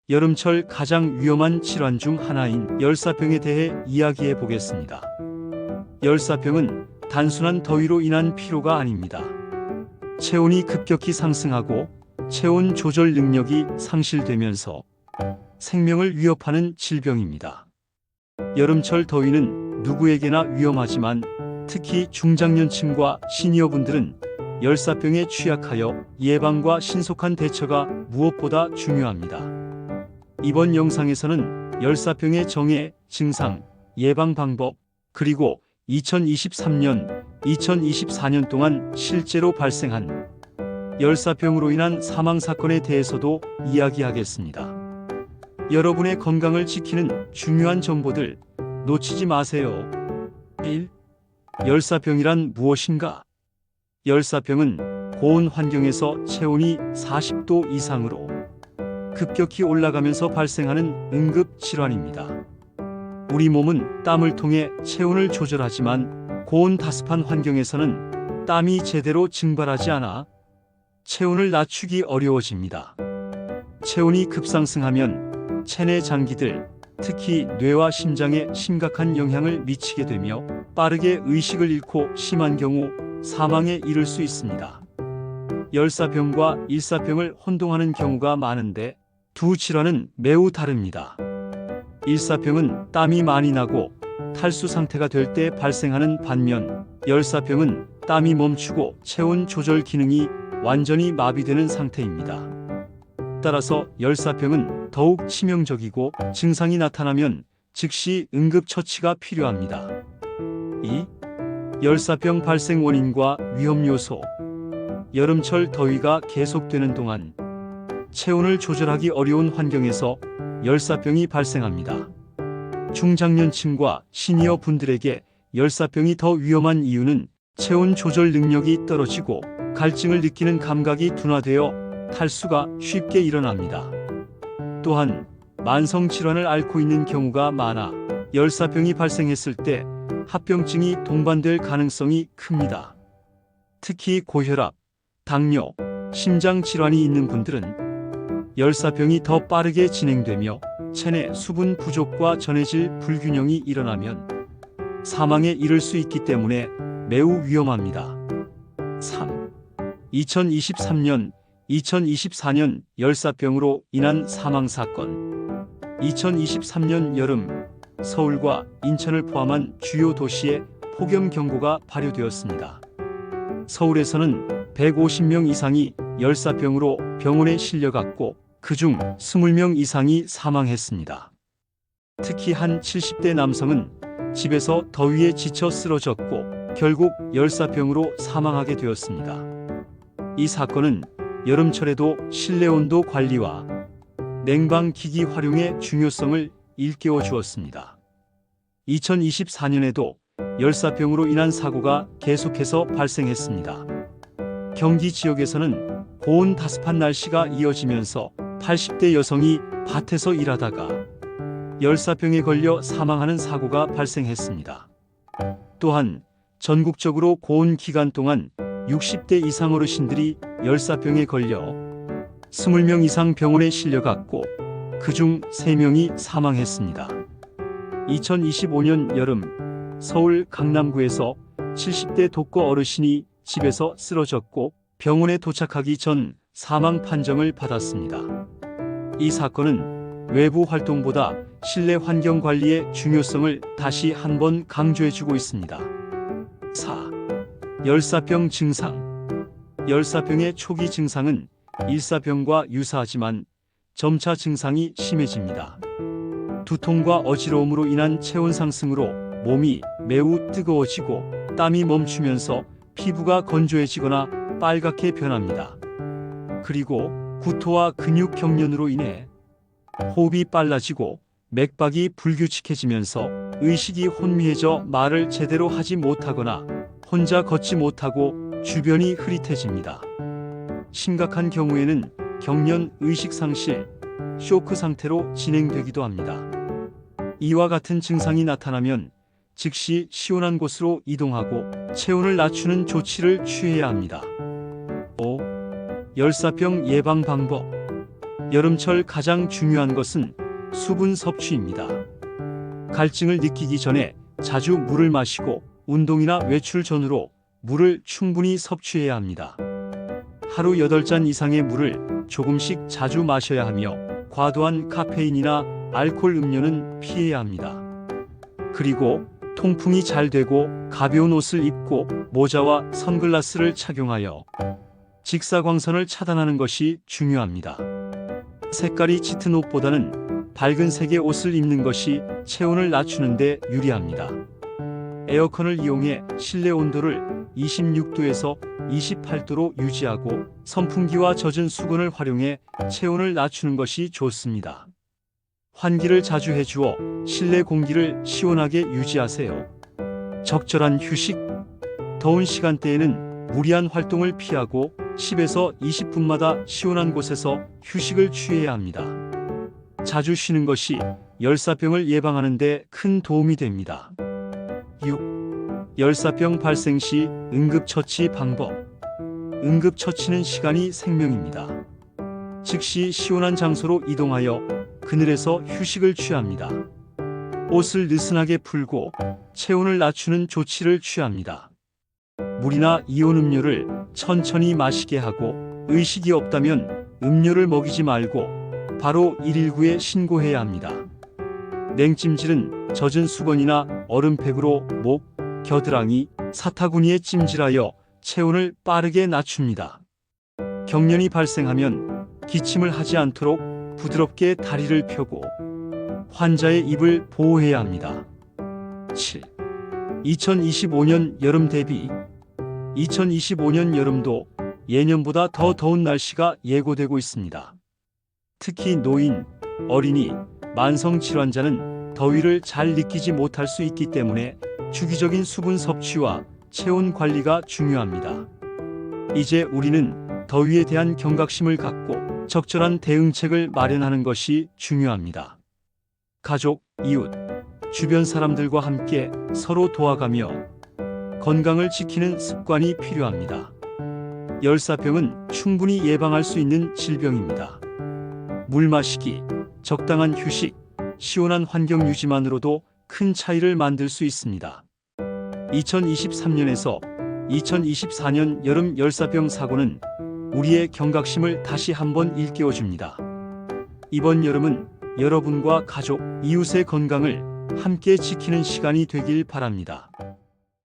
여름철 가장 위험한 질환 중 하나인 열사병에 대해 이야기해 보겠습니다. 열사병은 단순한 더위로 인한 피로가 아닙니다. 체온이 급격히 상승하고 체온 조절 능력이 상실되면서 생명을 위협하는 질병입니다. 여름철 더위는 누구에게나 위험하지만 특히 중장년층과 시니어분들은 열사병에 취약하여 예방과 신속한 대처가 무엇보다 중요합니다. 이번 영상에서는 열사병의 정해, 증상, 예방 방법, 그리고 2023년, 2024년 동안 실제로 발생한 열사병으로 인한 사망 사건에 대해서도 이야기하겠습니다. 여러분의 건강을 지키는 중요한 정보들 놓치지 마세요. 1. 열사병이란 무엇인가? 열사병은 고온 환경에서 체온이 40도 이상으로 급격히 올라가면서 발생하는 응급 질환입니다. 우리 몸은 땀을 통해 체온을 조절하지만 고온 다습한 환경에서는 땀이 제대로 증발하지 않아 체온을 낮추기 어려워집니다. 체온이 급상승하면 체내 장기들, 특히 뇌와 심장에 심각한 영향을 미치게 되며 빠르게 의식을 잃고 심한 경우 사망에 이를 수 있습니다. 열사병과 일사병을 혼동하는 경우가 많은데 두 질환은 매우 다릅니다. 일사병은 땀이 많이 나고 탈수 상태가 될 때 발생하는 반면 열사병은 땀이 멈추고 체온 조절 기능이 완전히 마비되는 상태입니다. 따라서 열사병은 더욱 치명적이고 증상이 나타나면 즉시 응급처치가 필요합니다. 2. 열사병 발생 원인과 위험 요소. 여름철 더위가 계속되는 동안 체온을 조절하기 어려운 환경에서 열사병이 발생합니다. 중장년층과 시니어 분들에게 열사병이 더 위험한 이유는 체온 조절 능력이 떨어지고 갈증을 느끼는 감각이 둔화되어 탈수가 쉽게 일어납니다. 또한 만성 질환을 앓고 있는 경우가 많아 열사병이 발생했을 때 합병증이 동반될 가능성이 큽니다. 특히 고혈압, 당뇨, 심장 질환이 있는 분들은 열사병이 더 빠르게 진행되며 체내 수분 부족과 전해질 불균형이 일어나면 사망에 이를 수 있기 때문에 매우 위험합니다. 3. 2023년, 2024년 열사병으로 인한 사망 사건. 2023년 여름, 서울과 인천을 포함한 주요 도시에 폭염 경보가 발효되었습니다. 서울에서는 150명 이상이 열사병으로 병원에 실려갔고 그중 20명 이상이 사망했습니다. 특히 한 70대 남성은 집에서 더위에 지쳐 쓰러졌고 결국 열사병으로 사망하게 되었습니다. 이 사건은 여름철에도 실내 온도 관리와 냉방기기 활용의 중요성을 일깨워 주었습니다. 2024년에도 열사병으로 인한 사고가 계속해서 발생했습니다. 경기 지역에서는 고온 다습한 날씨가 이어지면서 80대 여성이 밭에서 일하다가 열사병에 걸려 사망하는 사고가 발생했습니다. 또한 전국적으로 고온 기간 동안 60대 이상 어르신들이 열사병에 걸려 20명 이상 병원에 실려갔고 그중 3명이 사망했습니다. 2025년 여름 서울 강남구에서 70대 독거 어르신이 집에서 쓰러졌고 병원에 도착하기 전 사망 판정을 받았습니다. 이 사건은 외부 활동보다 실내 환경 관리의 중요성을 다시 한번 강조해주고 있습니다. 4. 열사병 증상. 열사병의 초기 증상은 일사병과 유사하지만 점차 증상이 심해집니다. 두통과 어지러움으로 인한 체온 상승으로 몸이 매우 뜨거워지고 땀이 멈추면서 피부가 건조해지거나 빨갛게 변합니다. 그리고 구토와 근육 경련으로 인해 호흡이 빨라지고 맥박이 불규칙해지면서 의식이 혼미해져 말을 제대로 하지 못하거나 혼자 걷지 못하고 주변이 흐릿해집니다. 심각한 경우에는 경련, 의식상실, 쇼크 상태로 진행되기도 합니다. 이와 같은 증상이 나타나면 즉시 시원한 곳으로 이동하고 체온을 낮추는 조치를 취해야 합니다. 5. 열사병 예방 방법. 여름철 가장 중요한 것은 수분 섭취입니다. 갈증을 느끼기 전에 자주 물을 마시고 운동이나 외출 전후로 물을 충분히 섭취해야 합니다. 하루 8잔 이상의 물을 조금씩 자주 마셔야 하며 과도한 카페인이나 알코올 음료는 피해야 합니다. 그리고 통풍이 잘 되고 가벼운 옷을 입고 모자와 선글라스를 착용하여 직사광선을 차단하는 것이 중요합니다. 색깔이 짙은 옷보다는 밝은 색의 옷을 입는 것이 체온을 낮추는 데 유리합니다. 에어컨을 이용해 실내 온도를 26도에서 28도로 유지하고 선풍기와 젖은 수건을 활용해 체온을 낮추는 것이 좋습니다. 환기를 자주 해주어 실내 공기를 시원하게 유지하세요. 적절한 휴식. 더운 시간대에는 무리한 활동을 피하고 10에서 20분마다 시원한 곳에서 휴식을 취해야 합니다. 자주 쉬는 것이 열사병을 예방하는 데 큰 도움이 됩니다. 6. 열사병 발생 시 응급처치 방법. 응급처치는 시간이 생명입니다. 즉시 시원한 장소로 이동하여 그늘에서 휴식을 취합니다. 옷을 느슨하게 풀고 체온을 낮추는 조치를 취합니다. 물이나 이온 음료를 천천히 마시게 하고 의식이 없다면 음료를 먹이지 말고 바로 119에 신고해야 합니다. 냉찜질은 젖은 수건이나 얼음팩으로 목, 겨드랑이, 사타구니에 찜질하여 체온을 빠르게 낮춥니다. 경련이 발생하면 기침을 하지 않도록 부드럽게 다리를 펴고 환자의 입을 보호해야 합니다. 7. 2025년 여름 대비. 2025년 여름도 예년보다 더 더운 날씨가 예고되고 있습니다. 특히 노인, 어린이, 만성질환자는 더위를 잘 느끼지 못할 수 있기 때문에 주기적인 수분 섭취와 체온 관리가 중요합니다. 이제 우리는 더위에 대한 경각심을 갖고 적절한 대응책을 마련하는 것이 중요합니다. 가족, 이웃, 주변 사람들과 함께 서로 도와가며 건강을 지키는 습관이 필요합니다. 열사병은 충분히 예방할 수 있는 질병입니다. 물 마시기, 적당한 휴식, 시원한 환경 유지만으로도 큰 차이를 만들 수 있습니다. 2023년에서 2024년 여름 열사병 사고는 우리의 경각심을 다시 한번 일깨워줍니다. 이번 여름은 여러분과 가족, 이웃의 건강을 함께 지키는 시간이 되길 바랍니다.